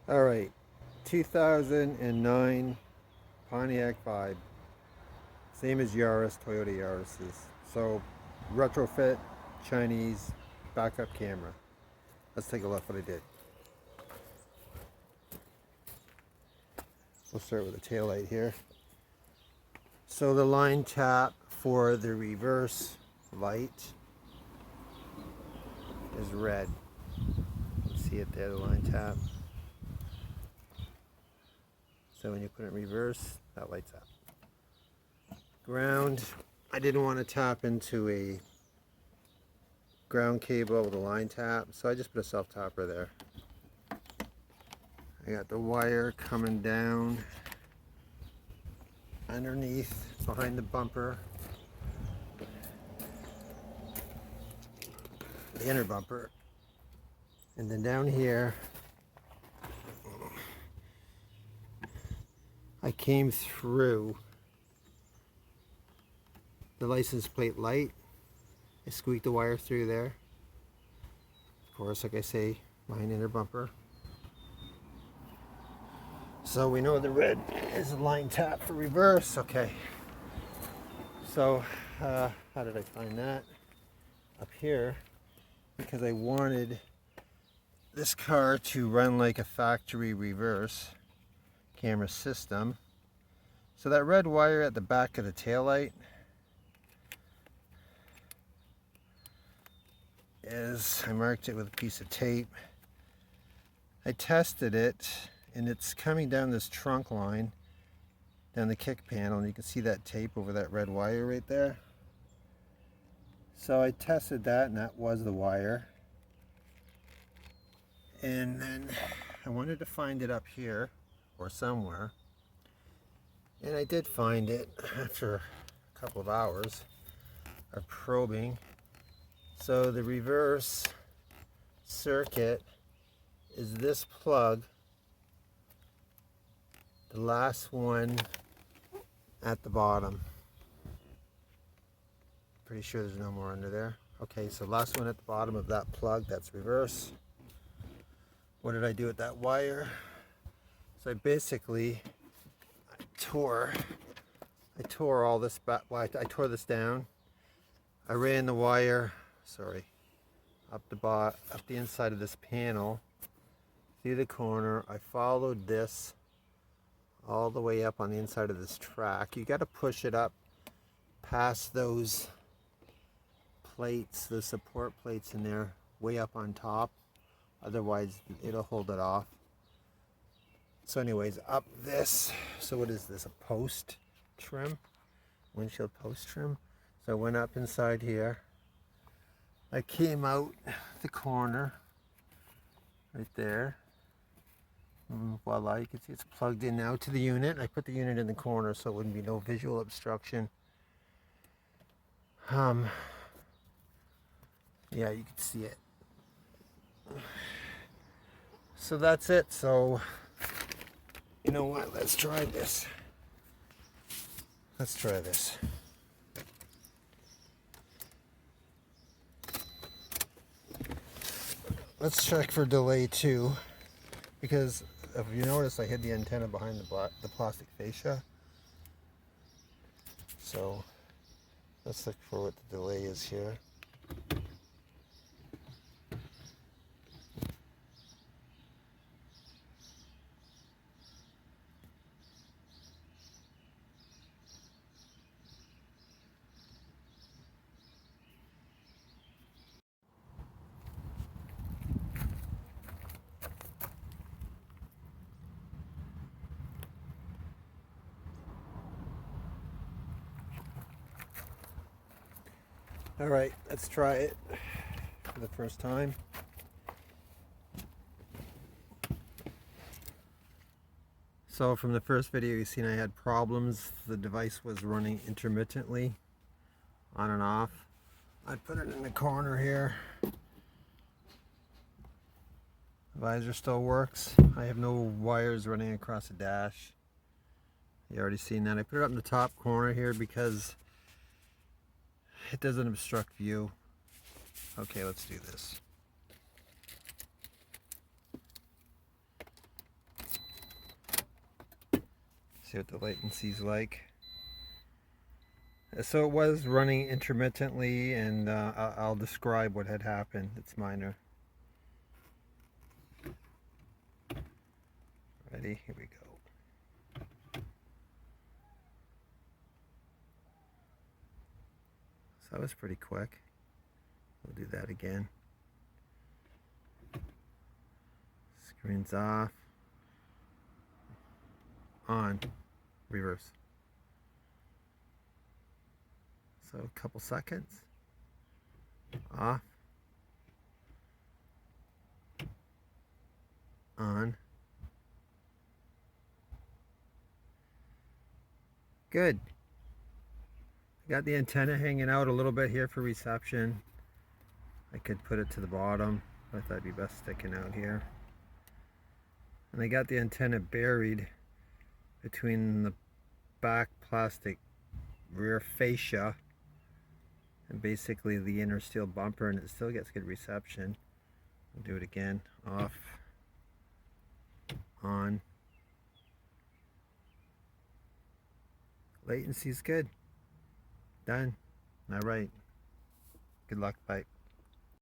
Alright, 2009 Pontiac Vibe. Same as Yaris, Toyota Yaris's. So, retrofit, Chinese, backup camera. Let's take a look what I did. We'll start with the tail light here. So the line tap for the reverse light is red. You see it there, the line tap. So when you put it in reverse, that lights up. Ground, I didn't want to tap into a ground cable with a line tap, so I just put a self-topper there. I got the wire coming down underneath, behind the bumper, the inner bumper, and then down here I came through the license plate light. I squeaked the wire through there, of course, like I say, behind the inner bumper. So we know the red is a line tap for reverse. Okay. So how did I find that? Up here, because I wanted this car to run like a factory reverse camera system. So that red wire at the back of the taillight I marked it with a piece of tape. I tested it, and it's coming down this trunk line, down the kick panel, and you can see that tape over that red wire right there. So I tested that, and that was the wire. And then I wanted to find it up here, or somewhere. And I did find it after a couple of hours of probing. So the reverse circuit is this plug, the last one at the bottom. Pretty sure there's no more under there. Okay, so last one at the bottom of that plug, that's reverse. What did I do with that wire? So I basically tore all this back. I tore this down. I ran the wire, up the inside of this panel, through the corner. I followed this all the way up on the inside of this track. You got to push it up past those plates, the support plates in there, way up on top. Otherwise, it'll hold it off. So anyways, up this. So what is this? A post trim? Windshield post trim. So I went up inside here. I came out the corner right there. Voila, you can see it's plugged in now to the unit. I put the unit in the corner so it wouldn't be no visual obstruction. Yeah, you can see it. So that's it. So you know what? Let's try this. Let's try this. Let's check for delay too, because if you notice, I hid the antenna behind the plastic fascia. So let's look for what the delay is here. All right, let's try it for the first time. So from the first video you've seen, I had problems. The device was running intermittently, on and off. I put it in the corner here. The visor still works. I have no wires running across the dash. You already seen that. I put it up in the top corner here because it doesn't obstruct view. Okay, let's do this. See what the latency's like. So it was running intermittently, and I'll describe what had happened. It's minor. Ready? Here we go. So that was pretty quick. We'll do that again. Screen's off. On. Reverse. So a couple seconds. Off. On. Good. Got the antenna hanging out a little bit here for reception. I could put it to the bottom, but I thought it'd be best sticking out here. And I got the antenna buried between the back plastic rear fascia and basically the inner steel bumper, and it still gets good reception. I'll do it again. Off. On. Latency's good. Done. All right. Good luck. Bye.